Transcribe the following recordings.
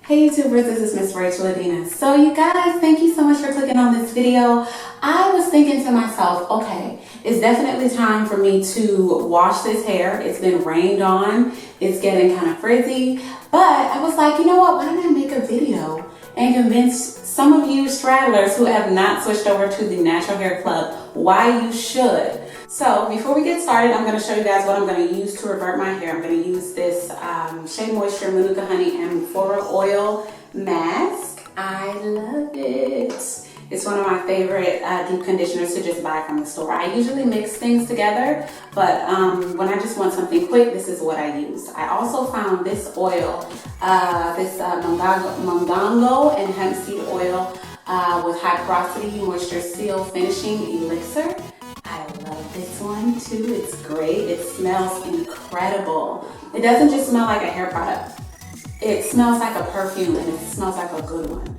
Hey YouTubers, this is Miss Rachel Adina. So you guys, thank you so much for clicking on this video. I was thinking to myself, okay, it's definitely time for me to wash this hair. It's been rained on, it's getting kind of frizzy, but I was like, you know what, why don't I make a video and convince some of you stragglers who have not switched over to the Natural Hair Club why you should. So before we get started, I'm going to show you guys what I'm going to use to revert my hair. I'm going to use this SheaMoisture MANUKA Honey and MAFURA Oil Mask. I love it. It's one of my favorite deep conditioners to just buy from the store. I usually mix things together, but when I just want something quick, this is what I use. I also found this oil, MONGONGO and hemp seed oil with high porosity moisture seal finishing elixir. I love this one too. It's great. It smells incredible. It doesn't just smell like a hair product. It smells like a perfume, and it smells like a good one.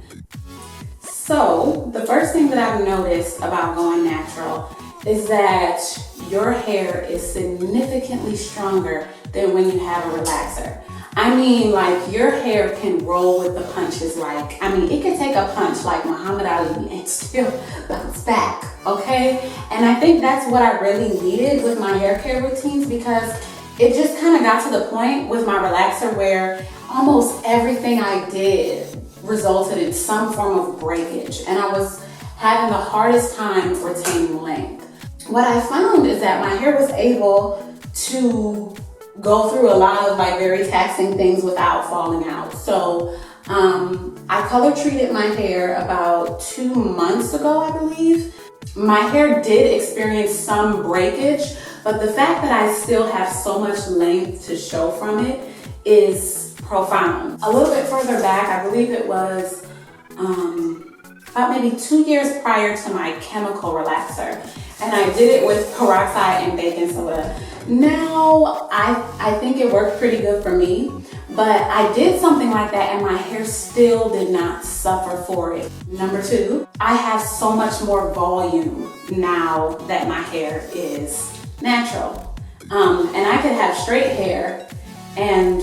So the first thing that I've noticed about going natural is that your hair is significantly stronger than when you have a relaxer. I mean, like, your hair can roll with the punches. Like, I mean, it can take a punch like Muhammad Ali and still bounce back, okay? And I think that's what I really needed with my hair care routines, because it just kind of got to the point with my relaxer where almost everything I did resulted in some form of breakage, and I was having the hardest time retaining length. What I found is that my hair was able to go through a lot of like very taxing things without falling out. So I color treated my hair about 2 months ago, I believe. My hair did experience some breakage, but the fact that I still have so much length to show from it is profound. A little bit further back, I believe it was about maybe 2 years prior to my chemical relaxer, and I did it with peroxide and baking soda. Now, I think it worked pretty good for me, but I did something like that and my hair still did not suffer for it. Number 2, I have so much more volume now that my hair is natural. And I could have straight hair and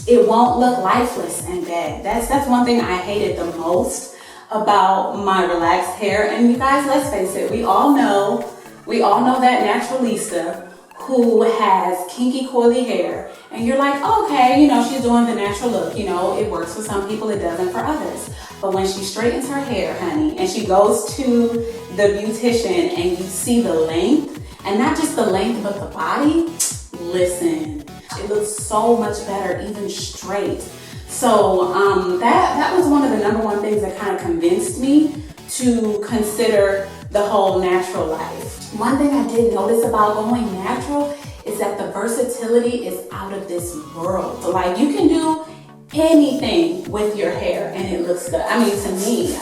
it won't look lifeless and dead. That's one thing I hated the most about my relaxed hair. And you guys, let's face it, we all know that naturalista who has kinky coily hair, and you're like, okay, you know, she's doing the natural look, you know, it works for some people, it doesn't for others. But when she straightens her hair, honey, and she goes to the beautician and you see the length, and not just the length but the body, listen, it looks so much better even straight. So that was one of the number one things that kind of convinced me to consider the whole natural life. One thing I did notice about going natural is that the versatility is out of this world. So like, you can do anything with your hair and it looks good. I mean, to me,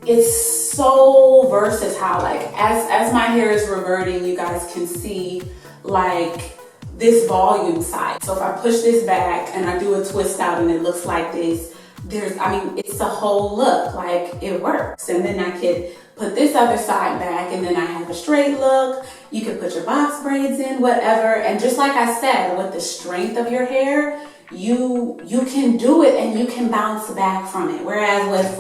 it's so versatile. Like, as my hair is reverting, you guys can see like this volume side. So if I push this back and I do a twist out and it looks like this, it's a whole look, like it works. And then I could put this other side back and then I have a straight look. You can put your box braids in, whatever. And just like I said, with the strength of your hair, you can do it and you can bounce back from it. Whereas with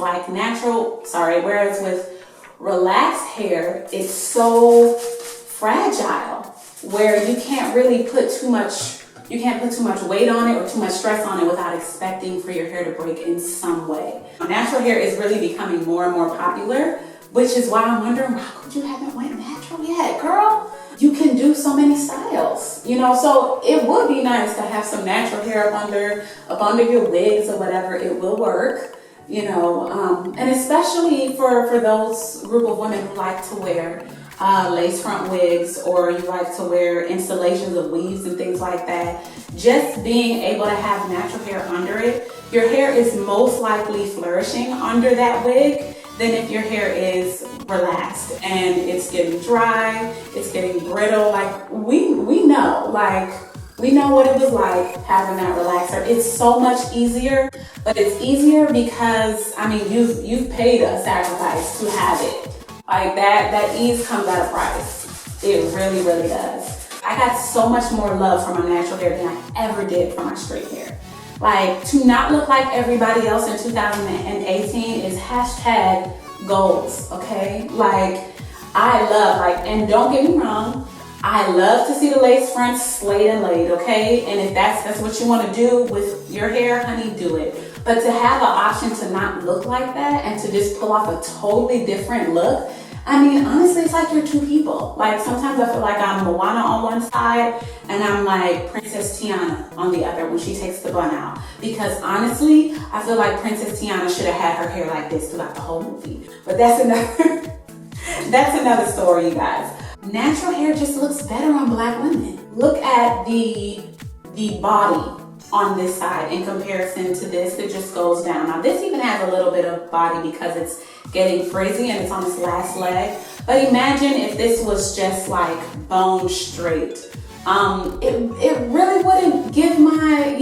relaxed hair, it's so fragile where you can't really put too much weight on it or too much stress on it without expecting for your hair to break in some way. Natural hair is really becoming more and more popular, which is why I'm wondering, how come you haven't went natural yet, girl? You can do so many styles, you know, so it would be nice to have some natural hair up under your wigs or whatever. It will work, you know, and especially for those group of women who like to wear lace front wigs, or you like to wear installations of weaves and things like that. Just being able to have natural hair under it, your hair is most likely flourishing under that wig than if your hair is relaxed and it's getting dry, it's getting brittle. Like, we know what it was like having that relaxer. It's so much easier, but it's easier because, I mean, you've paid a sacrifice to have it. Like, that ease comes at a price. It really, really does. I got so much more love for my natural hair than I ever did for my straight hair. Like, to not look like everybody else in 2018 is hashtag goals, okay? Like, I love, like, and don't get me wrong, I love to see the lace fronts slayed and laid, okay? And if that's what you want to do with your hair, honey, do it. But to have an option to not look like that and to just pull off a totally different look, I mean, honestly, it's like you're two people. Like, sometimes I feel like I'm Moana on one side and I'm like Princess Tiana on the other when she takes the bun out. Because honestly, I feel like Princess Tiana should have had her hair like this throughout the whole movie. But that's another story, you guys. Natural hair just looks better on Black women. Look at the body on this side in comparison to this that just goes down. Now this even has a little bit of body because it's getting frizzy and it's on its last leg. But imagine if this was just like bone straight. It really wouldn't give my,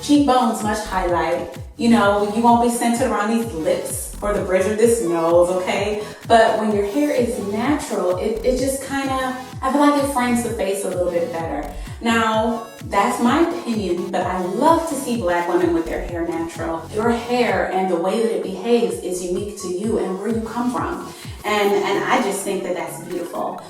cheekbones much highlight. You won't be centered around these lips or the bridge of this nose, okay? But when your hair is natural, it just kind of, I feel like it frames the face a little bit better. Now, that's my opinion, but I love to see Black women with their hair natural. Your hair and the way that it behaves is unique to you and where you come from. And I just think that that's beautiful.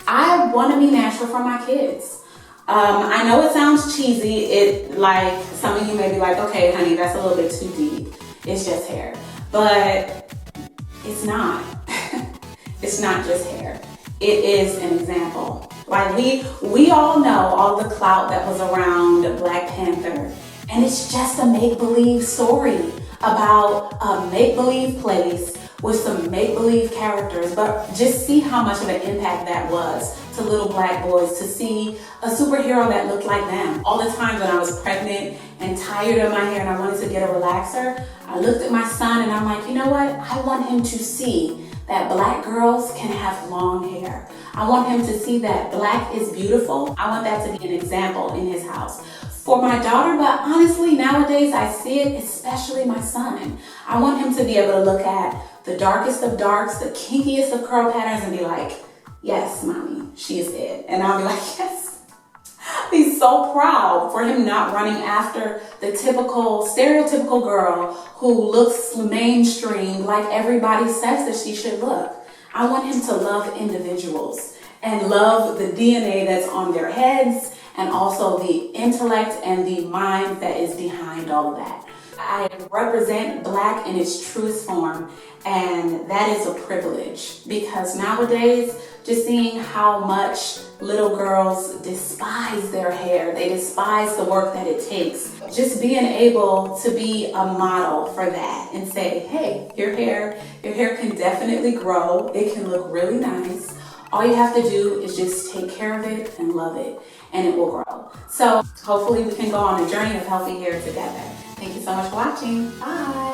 I want to be natural for my kids. I know it sounds cheesy. Like some of you may be like, okay, honey, that's a little bit too deep. It's just hair. But it's not. It's not just hair. It is an example. Like we all know all the clout that was around Black Panther, and it's just a make-believe story about a make-believe place with some make-believe characters. But just see how much of an impact that was to little Black boys to see a superhero that looked like them. All the times when I was pregnant and tired of my hair and I wanted to get a relaxer, I looked at my son and I'm like, you know what? I want him to see that Black girls can have long hair. I want him to see that Black is beautiful. I want that to be an example in his house for my daughter, but honestly, nowadays I see it, especially my son. I want him to be able to look at the darkest of darks, the kinkiest of curl patterns and be like, yes, mommy, she is it. And I'll be like, yes. He's so proud for him not running after the stereotypical girl who looks mainstream like everybody says that she should look. I want him to love individuals and love the DNA that's on their heads and also the intellect and the mind that is behind all of that. I represent Black in its truest form, and that is a privilege because nowadays, just seeing how much little girls despise their hair, they despise the work that it takes. Just being able to be a model for that and say, hey, your hair can definitely grow. It can look really nice. All you have to do is just take care of it and love it, and it will grow. So hopefully we can go on a journey of healthy hair together. Thank you so much for watching. Bye.